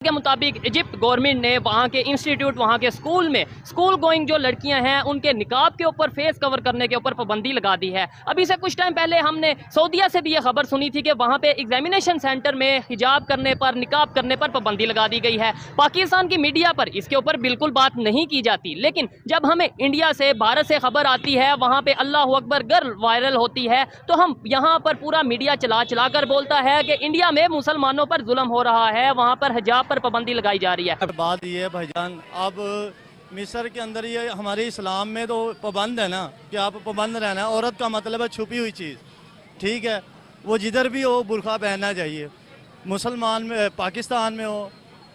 के मुताबिक Egypt government ने वहाँ के इंस्टीट्यूट, वहाँ के स्कूल में स्कूल गोइंग जो लड़कियां हैं उनके निकाब के ऊपर, फेस कवर करने के ऊपर पाबंदी लगा दी है। अभी से कुछ टाइम पहले हमने सऊदीया से भी ये खबर सुनी थी कि वहाँ पे एग्जामिनेशन सेंटर में हिजाब करने पर, निकाब करने पर पाबंदी लगा दी गई है। पाकिस्तान की मीडिया पर इसके ऊपर बिल्कुल बात नहीं की जाती, लेकिन जब हमें इंडिया से, भारत से खबर आती है, वहाँ पे अल्लाह अकबर गर्ल वायरल होती है, तो हम यहाँ पर पूरा मीडिया चला चला कर बोलता है कि इंडिया में मुसलमानों पर जुल्म हो रहा है, वहाँ पर हिजाब पर पाबंदी लगाई जा रही है। बात ये है भाईजान, अब मिस्र के अंदर ये हमारे इस्लाम में तो पाबंद है ना कि आप पाबंद रहना है। औरत का मतलब है छुपी हुई चीज़, ठीक है। वो जिधर भी हो बुर्का पहनना चाहिए, मुसलमान में, पाकिस्तान में हो,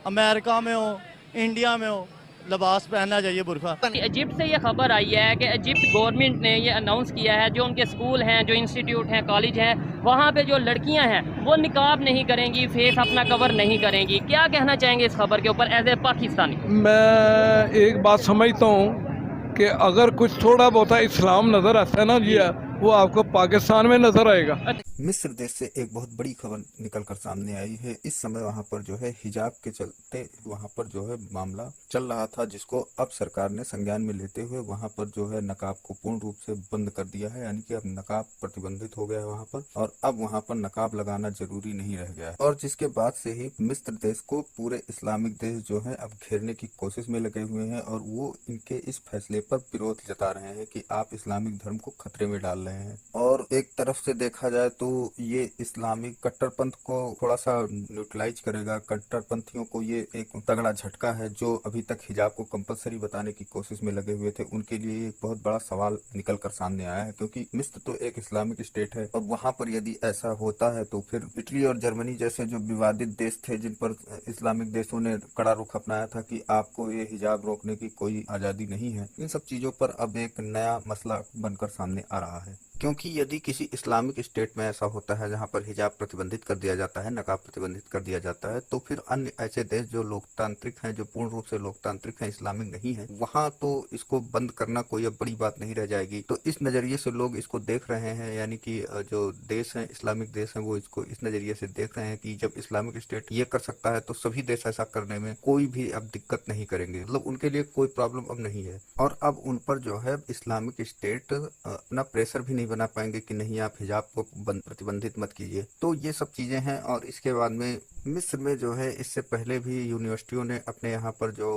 अमेरिका में हो, इंडिया में हो, लिबास पहनना चाहिए बुर्का। इजिप्ट से ये खबर आई है कि इजिप्ट गवर्नमेंट ने ये अनाउंस किया है, जो उनके स्कूल हैं, जो इंस्टीट्यूट हैं, कॉलेज हैं, वहाँ पे जो लड़कियाँ हैं वो निकाब नहीं करेंगी, फेस अपना कवर नहीं करेंगी। क्या कहना चाहेंगे इस खबर के ऊपर एज ए पाकिस्तानी? मैं एक बात समझता हूँ कि अगर कुछ थोड़ा बहुत इस्लाम नज़र आता है ना जी, वो आपको पाकिस्तान में नजर आएगा। मिस्र देश से एक बहुत बड़ी खबर निकलकर सामने आई है। इस समय वहां पर जो है हिजाब के चलते वहां पर जो है मामला चल रहा था, जिसको अब सरकार ने संज्ञान में लेते हुए वहां पर जो है नकाब को पूर्ण रूप से बंद कर दिया है। यानी कि अब नकाब प्रतिबंधित हो गया है वहां पर, और अब वहां पर नकाब लगाना जरूरी नहीं रह गया है। और जिसके बाद से ही मिस्र देश को पूरे इस्लामिक देश जो है अब घेरने की कोशिश में लगे हुए हैं, और वो इनके इस फैसले पर विरोध जता रहे हैं कि आप इस्लामिक धर्म को खतरे में डाल रहे हैं। और एक तरफ से देखा जाए तो ये इस्लामिक कट्टरपंथ को थोड़ा सा न्यूट्रलाइज करेगा। कट्टरपंथियों को ये एक तगड़ा झटका है, जो अभी तक हिजाब को कंपलसरी बताने की कोशिश में लगे हुए थे, उनके लिए एक बहुत बड़ा सवाल निकल कर सामने आया है। क्योंकि मिस्र तो एक इस्लामिक स्टेट है, और वहां पर यदि ऐसा होता है तो फिर इटली और जर्मनी जैसे जो विवादित देश थे, जिन पर इस्लामिक देशों ने कड़ा रुख अपनाया था कि आपको ये हिजाब रोकने की कोई आजादी नहीं है, इन सब चीजों पर अब एक नया मसला बनकर सामने आ रहा है। क्योंकि यदि किसी इस्लामिक स्टेट में ऐसा होता है जहां पर हिजाब प्रतिबंधित कर दिया जाता है, नकाब प्रतिबंधित कर दिया जाता है, तो फिर अन्य ऐसे देश जो लोकतांत्रिक हैं, जो पूर्ण रूप से लोकतांत्रिक हैं, इस्लामिक नहीं है, वहां तो इसको बंद करना कोई अब बड़ी बात नहीं रह जाएगी। तो इस नजरिए से लोग इसको देख रहे हैं, यानी कि जो देश हैं, इस्लामिक देश हैं, वो इसको इस नजरिए से देख रहे हैं कि जब इस्लामिक स्टेट ये कर सकता है तो सभी देश ऐसा करने में कोई भी अब दिक्कत नहीं करेंगे। मतलब उनके लिए कोई प्रॉब्लम अब नहीं है, और अब उन पर जो है इस्लामिक स्टेट अपना प्रेशर भी नहीं बना पाएंगे कि नहीं आप हिजाब को प्रतिबंधित मत कीजिए। तो ये सब चीजें हैं। और इसके बाद में मिस्र में जो है इससे पहले भी यूनिवर्सिटियों ने अपने यहाँ पर जो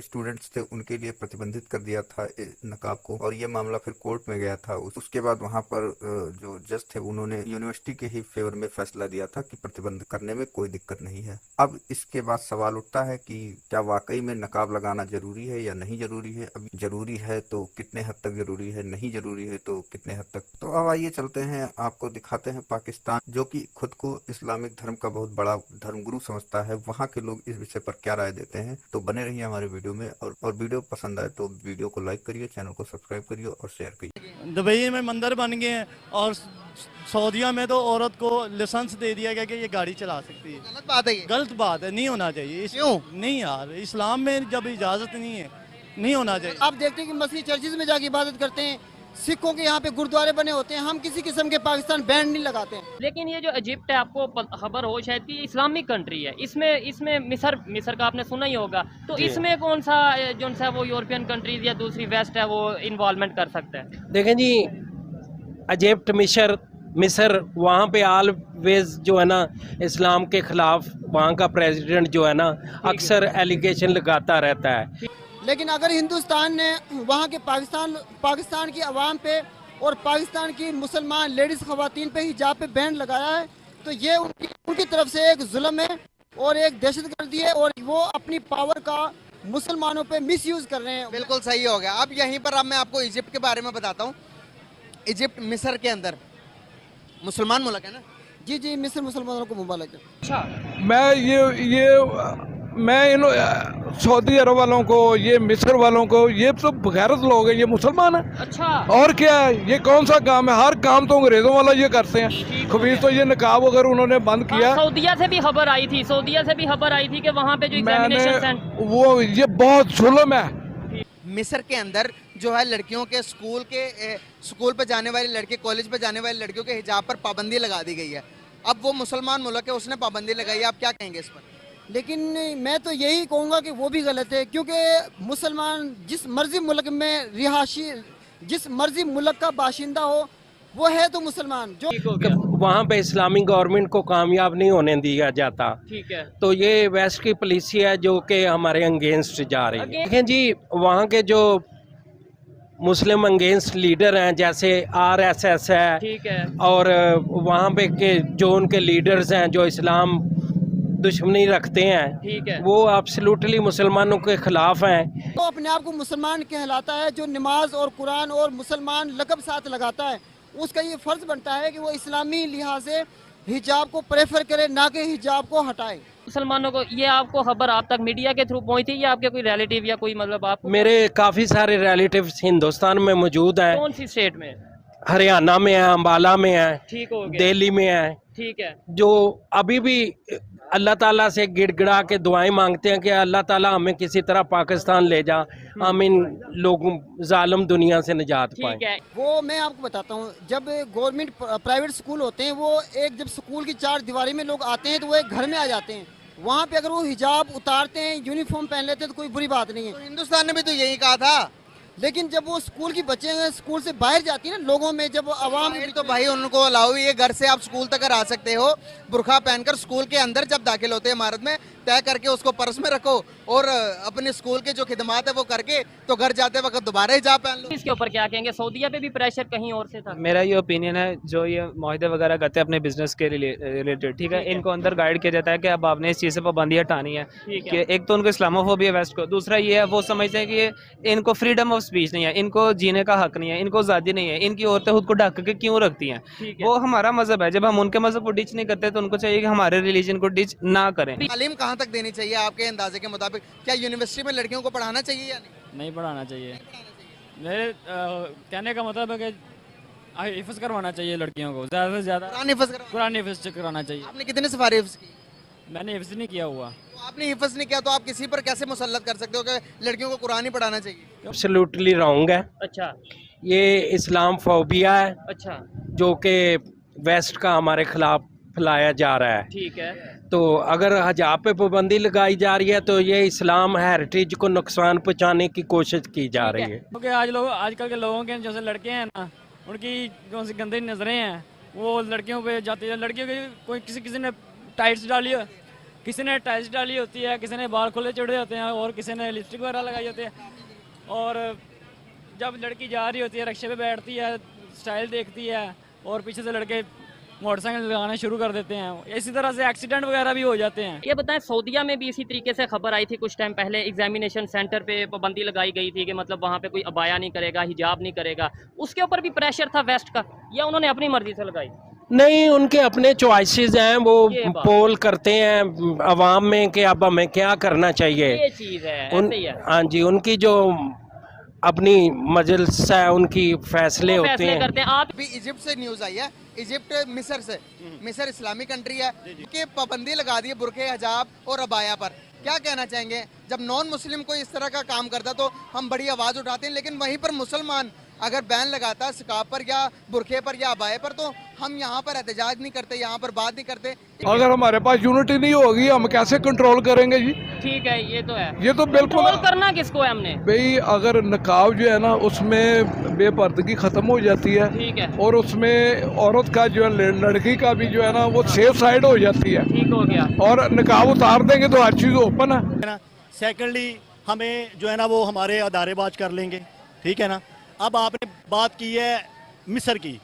स्टूडेंट्स थे उनके लिए प्रतिबंधित कर दिया था नकाब को, और ये मामला फिर कोर्ट में गया था। उसके बाद वहाँ पर जो जज थे उन्होंने यूनिवर्सिटी के ही फेवर में फैसला दिया था कि प्रतिबंध करने में कोई दिक्कत नहीं है। अब इसके बाद सवाल उठता है कि क्या वाकई में नकाब लगाना जरूरी है या नहीं जरूरी है। अब जरूरी है तो कितने हद तक जरूरी है, नहीं जरूरी है तो कितने हद तक। तो अब आइए चलते हैं, आपको दिखाते हैं पाकिस्तान, जो कि खुद को इस्लामिक धर्म का बहुत बड़ा धर्मगुरु समझता है, वहाँ के लोग इस विषय पर क्या राय देते हैं। तो बने रहिए हमारे वीडियो में, और वीडियो पसंद आए तो वीडियो को लाइक करिए, चैनल को सब्सक्राइब करिए और शेयर करिए। दुबई में मंदिर बन गए हैं, और सऊदीया में तो औरत को लाइसेंस दे दिया गया कि ये गाड़ी चला सकती है। गलत बात है ये। गलत बात है, नहीं होना चाहिए। क्यों? नहीं यार, इस्लाम में जब इजाजत नहीं है, नहीं होना चाहिए। आप देखते हैं कि मसीह चर्चिज में जाके इबादत करते हैं, सिखों के यहाँ पे गुरुद्वारे बने होते हैं। हम किसी किस्म के पाकिस्तान बैंड नहीं लगाते हैं। लेकिन ये जो इजिप्ट है, आपको खबर हो शायद कि इस्लामिक कंट्री है, इसमें मिस्र का आपने सुना ही होगा, तो इसमें कौन सा जो सा वो यूरोपियन कंट्रीज या दूसरी वेस्ट है वो इन्वॉल्वमेंट कर सकता है? देखें जी, इजिप्ट, मिस्र वहाँ पे ऑलवेज जो है ना इस्लाम के खिलाफ वहाँ का प्रेसिडेंट जो है ना अक्सर एलिगेशन लगाता रहता है। लेकिन अगर हिंदुस्तान ने वहाँ के पाकिस्तान की आवाम पे और पाकिस्तान की मुसलमान लेडीज़ ख़वातीन पे हिजाब पे बैन लगाया है, तो ये उनकी तरफ से एक जुल्म है और एक दहशतगर्दी है, और वो अपनी पावर का मुसलमानों पे मिसयूज कर रहे हैं। बिल्कुल सही हो गया। अब यहीं पर मैं आपको इजिप्ट के बारे में बताता हूँ। इजिप्ट मिस्र के अंदर मुसलमान मुल्क है ना। जी जी, मिस्र मुसलमानों को मुबारक है। अच्छा, मैं इन सऊदी अरब वालों को, ये मिस्र वालों को, ये सब गैरत लोग हैं, ये मुसलमान है। अच्छा, और क्या है, ये कौन सा काम है? हर काम तो अंग्रेजों वाला ये करते हैं। खबीज तो ये नकाब अगर उन्होंने बंद किया। सऊदीया से भी खबर आई थी, कि वहाँ पे जो एग्जामिनेशन सेंटर, वो ये बहुत जुल्म है। मिस्र के अंदर जो है लड़कियों के स्कूल पे जाने वाली लड़के, कॉलेज पे जाने वाली लड़कियों के हिजाब पर पाबंदी लगा दी गई है। अब वो मुसलमान मुल्क है, उसने पाबंदी लगाई है। आप क्या कहेंगे इस पर? लेकिन मैं तो यही कहूँगा कि वो भी गलत है, क्योंकि मुसलमान जिस मर्जी मुल्क में रिहाशी, जिस मर्जी मुल्क का बाशिंदा हो, वो है तो मुसलमान। जो ठीक हो गया। वहाँ पे इस्लामिक गवर्नमेंट को कामयाब नहीं होने दिया जाता। ठीक है। तो ये वेस्ट की पॉलिसी है जो कि हमारे अगेंस्ट जा रही है। Against- देखें जी, वहाँ के जो मुस्लिम अगेंस्ट लीडर हैं जैसे आरएसएस है, ठीक है। और वहाँ पे के जो उनके लीडर्स हैं जो इस्लाम दुश्मनी रखते हैं, ठीक है। वो एब्सोल्युटली मुसलमानों के खिलाफ हैं। तो अपने आप को मुसलमान कहलाता है, जो नमाज और कुरान और मुसलमान लकब साथ लगाता है, उसका ये फ़र्ज़ बनता है कि वो इस्लामी लिहाज से हिजाब को प्रेफर करे, ना कि हिजाब को हटाए। मुसलमानों को ये आपको खबर आप तक मीडिया के थ्रू पहुंची थी या आपके कोई रिलेटिव या कोई मतलब आप मेरे काफ़ी सारे रिलेटिव्स हिंदुस्तान में मौजूद हैं। कौन सी स्टेट में? हरियाणा में है, अम्बाला में है, ठीक हो गया। दिल्ली में है, ठीक है। जो अभी भी अल्लाह ताला से गिड़गिड़ा के दुआएं मांगते हैं कि अल्लाह ताला हमें किसी तरह पाकिस्तान ले जा, हम इन लोगों जालिम दुनिया से निजात पाएं। ठीक है। वो मैं आपको बताता हूँ, जब गवर्नमेंट प्राइवेट स्कूल होते हैं, वो एक जब स्कूल की चार दीवारी में लोग आते हैं तो वो एक घर में आ जाते हैं। वहाँ पे अगर वो हिजाब उतारते हैं, यूनिफॉर्म पहन लेते हैं, तो कोई बुरी बात नहीं है। तो हिंदुस्तान ने भी तो यही कहा था। लेकिन जब वो स्कूल की बच्चे हैं, स्कूल से बाहर जाती है ना, लोगों में जब आवाम बाहर तो भाई उनको अलाउ ही है, घर से आप स्कूल तक आ सकते हो बुरखा पहनकर। स्कूल के अंदर जब दाखिल होते हैं इमारत में, तय करके उसको पर्स में रखो और अपने स्कूल के जो खिदमात है वो करके तो घर जाते वक्त दोबारा हिजाब पहन लो। इसके ऊपर क्या कहेंगे? सऊदीया पे भी प्रेशर कहीं और से था? मेरा ये ओपिनियन है, जो ये माहिदे वगैरह करते हैं अपने बिजनेस के रिलेटेड, ठीक है, इनको अंदर गाइड किया जाता है कि अब आपने इस चीज़ से पाबंदी हटानी है। ठीक कि है। एक तो उनको इस्लामोफोबिया वेस्ट को, दूसरा ये है वो समझते हैं कि इनको फ्रीडम ऑफ स्पीच नहीं है, इनको जीने का हक नहीं है, इनको आज़ादी नहीं है, इनकी औरतें खुद को ढक के क्यों रखती हैं। ठीक है। वो हमारा मजहब है, जब हम उनके मजहब को डिच नहीं करते तो उनको चाहिए कि हमारे रिलीजन को डिच ना करें। तालीम कहाँ तक देनी चाहिए आपके अंदाजे के मुताबिक? क्या यूनिवर्सिटी में लड़कियों को पढ़ाना चाहिए या नहीं? नहीं पढ़ाना चाहिए। मेरे कहने का मतलब है कि हिफ्ज़ करवाना चाहिए लड़कियों को, ज़्यादा से ज़्यादा कुरान हिफ्ज़ करवाना। कुरान हिफ्ज़ कराना चाहिए। आपने कितने सफारी हिफ्ज़ की? मैंने हिफ्ज़ नहीं किया हुआ। तो आपने हिफ्ज़ नहीं किया तो आप किसी पर कैसे मुसल्लत कर सकते हो कि लड़कियों को कुरान ही पढ़ाना चाहिए? एब्सोल्युटली रॉन्ग है। अच्छा। ये इस्लाम फोबिया है अच्छा। जो कि वेस्ट का हमारे खिलाफ फैलाया जा रहा है। ठीक है। तो अगर हिजाब पे पाबंदी लगाई जा रही है तो ये इस्लाम हेरिटेज को नुकसान पहुंचाने की कोशिश की जा रही है। क्योंकि आजकल के लोगों के जैसे लड़के हैं ना, उनकी कौन सी गंदी नज़रें हैं, वो लड़कियों पे जाती है। लड़कियों की कोई किसी ने टाइट्स डाली हो, किसी ने टाइट्स डाली होती है, किसी ने बाल खुले चढ़े होते हैं, और किसी ने लिपस्टिक वगैरह लगाई होती है। और जब लड़की जा रही होती है, रिक्शे पे बैठती है, स्टाइल देखती है, और पीछे से लड़के मोटरसाइकिल लगाना शुरू कर देते हैं। इसी तरह से एक्सीडेंट वगैरह भी हो जाते हैं। ये बताएं, सऊदीया में भी इसी तरीके से खबर आई थी कुछ टाइम पहले, एग्जामिनेशन सेंटर पे पाबंदी लगाई गई थी कि मतलब वहाँ पे कोई अबाया नहीं करेगा, हिजाब नहीं करेगा। उसके ऊपर भी प्रेशर था वेस्ट का, या उन्होंने अपनी मर्जी से लगाई? नहीं, उनके अपने चॉइसेस हैं, वो ये बात। पोल करते हैं अवाम में कि अब हमें क्या करना चाहिए। ये चीज़ है, उन ऐसे ही है। हाँ जी, उनकी जो अपनी मजलिस है, उनकी फैसले वो होते फैसले हैं। करते हैं। आप अभी इजिप्ट से न्यूज़ आई है, इजिप्ट मिस्र से, मिस्र इस्लामिक कंट्री है कि पाबंदी लगा दी है बुरखे, हिजाब और अबाया पर। क्या कहना चाहेंगे? जब नॉन मुस्लिम कोई इस तरह का काम करता तो हम बड़ी आवाज़ उठाते हैं, लेकिन वहीं पर मुसलमान अगर बैन लगाता है स्कार्फ पर या बुरखे पर या अबाए पर, तो हम यहाँ पर एहतजाज नहीं करते, यहाँ पर बात नहीं करते। अगर हमारे पास यूनिटी नहीं होगी, हम कैसे कंट्रोल करेंगे जी? ठीक है, ये तो है। ये तो बिल्कुल कंट्रोल करना किसको है हमने? भाई, अगर नकाब जो है ना, उसमें बेपर्दगी खत्म हो जाती है, ठीक है। और उसमें औरत का जो है, लड़की का भी जो है ना, वो सेफ साइड हो जाती है। ठीक हो गया। और नकाब उतार देंगे तो हर चीज़ ओपन है। ना सेकेंडली हमें जो है ना वो हमारे अदारेबाज कर लेंगे, ठीक है ना। अब आपने बात की है मिस्र की,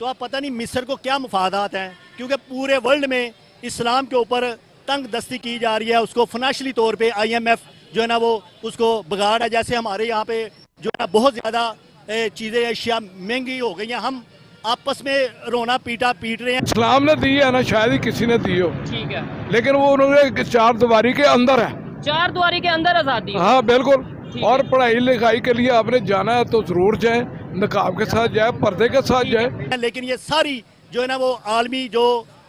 तो आप पता नहीं मिस्र को क्या मुफादात हैं, क्योंकि पूरे वर्ल्ड में इस्लाम के ऊपर तंग दस्ती की जा रही है। उसको फाइनेंशियली तौर पे IMF जो है ना वो उसको बिगाड़ है। जैसे हमारे यहाँ पे जो है ना बहुत ज़्यादा चीज़ें अशिया महंगी हो गई हैं, हम आपस में रोना पीटा पीट रहे हैं। इस्लाम ने दी है ना, शायद ही किसी ने दी हो, ठीक है। लेकिन वो उन्होंने चार दीवारी के अंदर है। चार द्वारी के अंदर आज़ादी। हाँ बिल्कुल। ठीक और है। पढ़ाई लिखाई के लिए आपने जाना है तो जरूर जाए, नकाब के साथ जाए, पर्दे के साथ जाए। लेकिन ये सारी जो है ना वो आलमी जो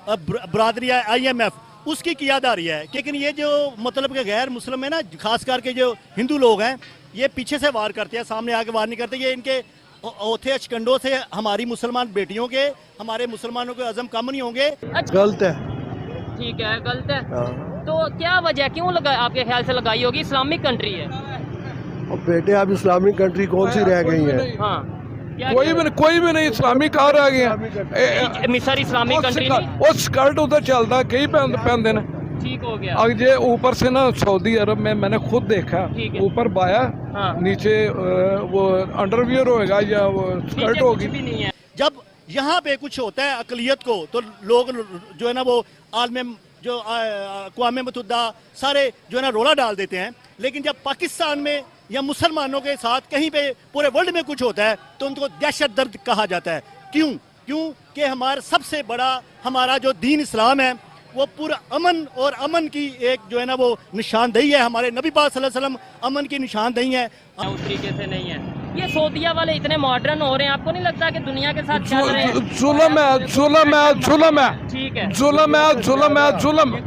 बरादरी है IMF उसकी कियादारी है। लेकिन ये जो मतलब के गैर मुस्लिम है ना, खास करके जो हिंदू लोग हैं, ये पीछे से वार करते हैं, सामने आके वार नहीं करते। ये इनके औथे अचकंडों से हमारी मुसलमान बेटियों के, हमारे मुसलमानों के अज़म कम नहीं होंगे। अच्छा, गलत है। ठीक है, गलत है। तो क्या वजह, क्यों लगा, आपके ख्याल से लगाई होगी? इस्लामिक कंट्री है। और बेटे अब इस्लामिक कंट्री कौन सी रह गई है? हाँ, क्या कोई भी नहीं इस्लामिक कहाँ रह गया? मिस्र इस्लामिक कंट्री नहीं? वो स्कर्ट उधर चलता कई पहनते ने। ठीक हो गया। अब ये ऊपर से ना सऊदी अरब में मैंने खुद देखा, ठीक है। ऊपर बाया, हाँ। नीचे वो अंडरवियर होएगा या वो स्कर्ट होगी। कुछ भी नहीं है। जब यहाँ पे कुछ होता है अकलियत को तो लोग जो है ना वो आलम जो अक़वाम मुत्तहिदा सारे जो है ना रोला डाल देते हैं, लेकिन जब पाकिस्तान में या मुसलमानों के साथ कहीं पे पूरे वर्ल्ड में कुछ होता है तो उनको दहशतगर्द कहा जाता है। क्यों? क्योंकि हमारा सबसे बड़ा हमारा जो दीन इस्लाम है वो पूरा अमन और अमन की एक जो है ना वो निशानदेही है। हमारे नबी पाक सल्लल्लाहु अलैहि वसल्लम अमन की निशानदेही है। उस तरीके से नहीं है। ये सऊदिया वाले इतने मॉडर्न हो रहे हैं, आपको नहीं लगता कि दुनिया के साथ चल रहे हैं? जुल्म है, जुल्म है, जुल्म है, ठीक है, जुल्म है, जुल्म है, जुल्म।